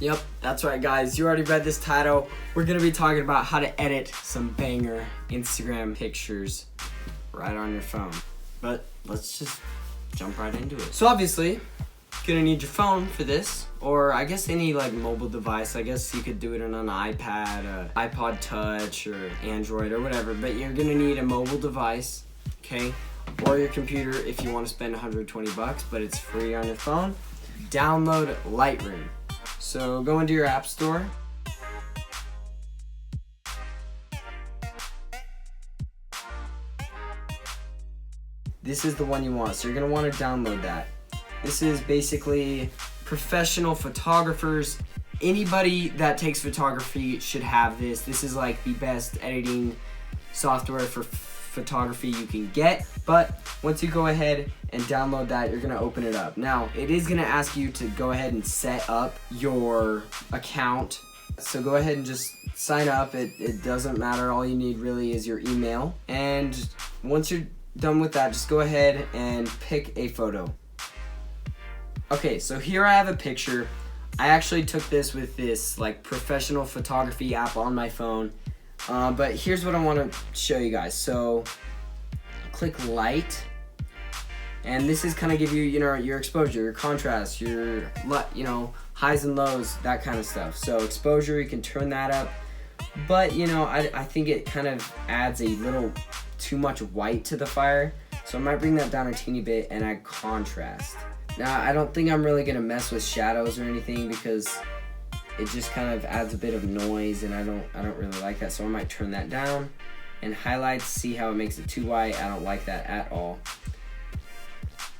Yep, that's right guys, you already read this title. We're gonna be talking about how to edit some banger Instagram pictures right on your phone. But let's just jump right into it. So obviously, gonna need your phone for this, or I guess any like mobile device. I guess you could do it on an iPad, iPod Touch, or Android, or whatever, but you're gonna need a mobile device, okay? Or your computer if you wanna spend 120 bucks, but it's free on your phone. Download Lightroom. So go into your app store. This is the one you want, so you're gonna want to download that. This is basically professional photographers. Anybody that takes photography should have this. This is like the best editing software for photography you can get. But once you go ahead and download that, you're gonna open it up. Now, it is gonna ask you to go ahead and set up your account. So go ahead and just sign up. It doesn't matter. All you need really is your email. And once you're done with that, just go ahead and pick a photo. Okay, so here I have a picture. I actually took this with this like professional photography app on my phone. But here's what I want to show you guys. So click light, and this is kind of give you, your exposure, your contrast, your, highs and lows, that kind of stuff. So exposure, you can turn that up, but I think it kind of adds a little too much white to the fire. So I might bring that down a teeny bit and add contrast. Now, I don't think I'm really gonna mess with shadows or anything because it just kind of adds a bit of noise, and I don't really like that, so I might turn that down. And highlights, see how it makes it too white. I don't like that at all.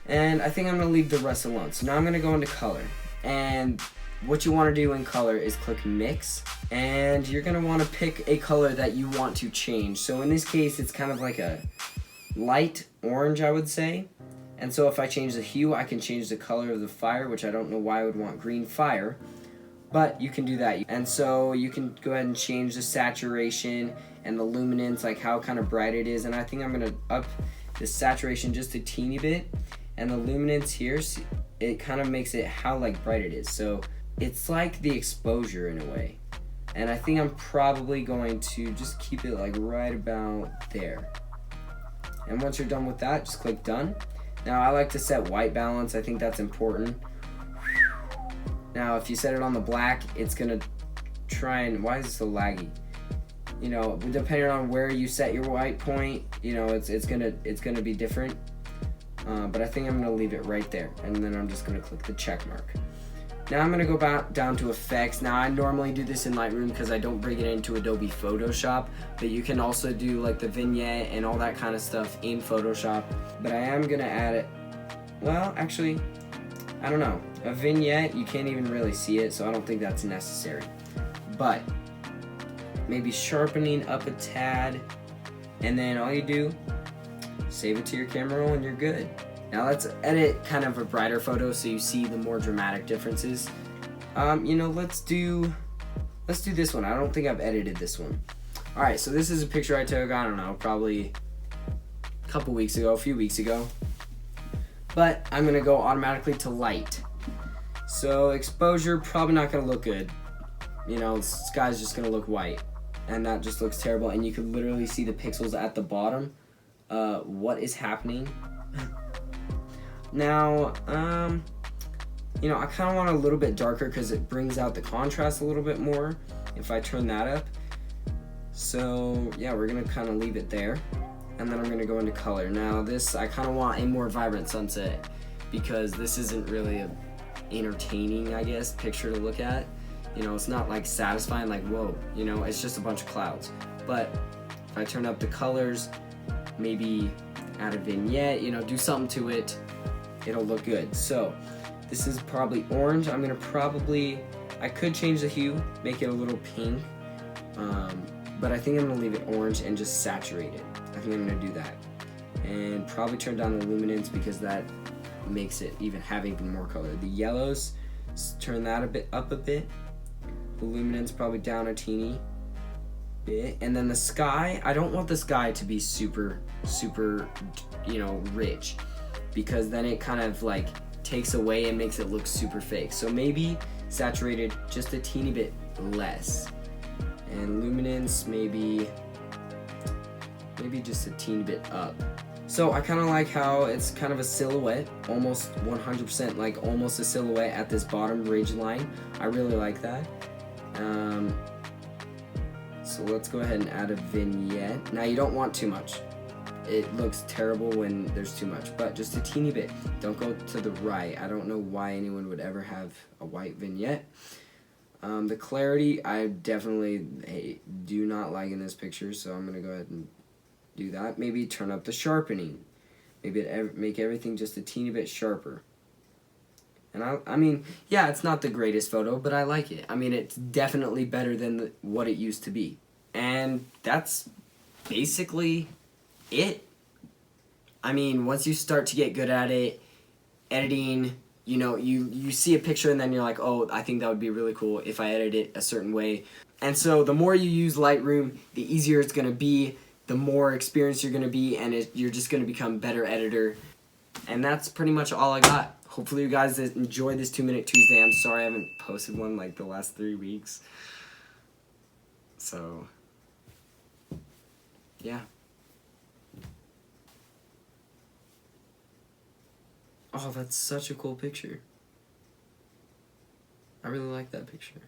And I think I'm gonna leave the rest alone. So now I'm gonna go into color. And what you wanna do in color is click mix, and you're gonna wanna pick a color that you want to change. So in this case, it's kind of like a light orange, I would say. And so if I change the hue, I can change the color of the fire, which I don't know why I would want green fire. But you can do that. And so you can go ahead and change the saturation and the luminance, like how kind of bright it is. And I think I'm gonna up the saturation just a teeny bit. And the luminance here, it kind of makes it how like bright it is. So it's like the exposure in a way. And I think I'm probably going to just keep it like right about there. And once you're done with that, just click done. Now I like to set white balance. I think that's important. Now, if you set it on the black, it's gonna try and, why is it so laggy? Depending on where you set your white point, it's gonna be different. But I think I'm gonna leave it right there, and then I'm just gonna click the check mark. Now I'm gonna go back down to effects. Now I normally do this in Lightroom because I don't bring it into Adobe Photoshop, but you can also do like the vignette and all that kind of stuff in Photoshop. But I am gonna add it, well, actually, I don't know. A vignette, you can't even really see it, so I don't think that's necessary. But maybe sharpening up a tad, and then all you do, save it to your camera roll and you're good. Now let's edit kind of a brighter photo so you see the more dramatic differences. Let's do this one. I don't think I've edited this one. All right, so this is a picture I took, I don't know, probably a few weeks ago. But I'm gonna go automatically to light. So exposure, probably not gonna look good. The sky's just gonna look white, and that just looks terrible, and you can literally see the pixels at the bottom. What is happening? Now, I kind of want it a little bit darker because it brings out the contrast a little bit more if I turn that up. So yeah, we're gonna kind of leave it there. And then I'm gonna go into color. Now this, I kind of want a more vibrant sunset because this isn't really a entertaining, I guess, picture to look at. It's not like satisfying, like whoa, it's just a bunch of clouds. But if I turn up the colors, maybe add a vignette, do something to it, it'll look good. So this is probably orange. I could change the hue, make it a little pink, but I think I'm gonna leave it orange and just saturate it. I think I'm gonna do that. And probably turn down the luminance because that makes it have even more color. The yellows, turn that up a bit. The luminance probably down a teeny bit. And then the sky, I don't want the sky to be super, rich, because then it kind of like takes away and makes it look super fake. So maybe Saturated just a teeny bit less. And luminance maybe just a teeny bit up. So I kind of like how it's kind of a silhouette, almost 100% like almost a silhouette at this bottom ridge line. I really like that. So let's go ahead and add a vignette. Now you don't want too much. It looks terrible when there's too much, but just a teeny bit. Don't go to the right. I don't know why anyone would ever have a white vignette. The clarity, I definitely do not like in this picture, so I'm going to go ahead and do that. Maybe turn up the sharpening. Maybe make everything just a teeny bit sharper. And I mean, yeah, it's not the greatest photo, but I like it. I mean, it's definitely better than what it used to be. And that's basically it. I mean, once you start to get good at it, editing, you know, you see a picture and then you're like, oh, I think that would be really cool if I edit it a certain way. And so the more you use Lightroom, the easier it's going to be, the more experienced you're going to be, and you're just going to become a better editor. And that's pretty much all I got. Hopefully you guys enjoyed this 2-Minute Tuesday. I'm sorry I haven't posted one like the last 3 weeks. So, yeah. Oh, that's such a cool picture. I really like that picture.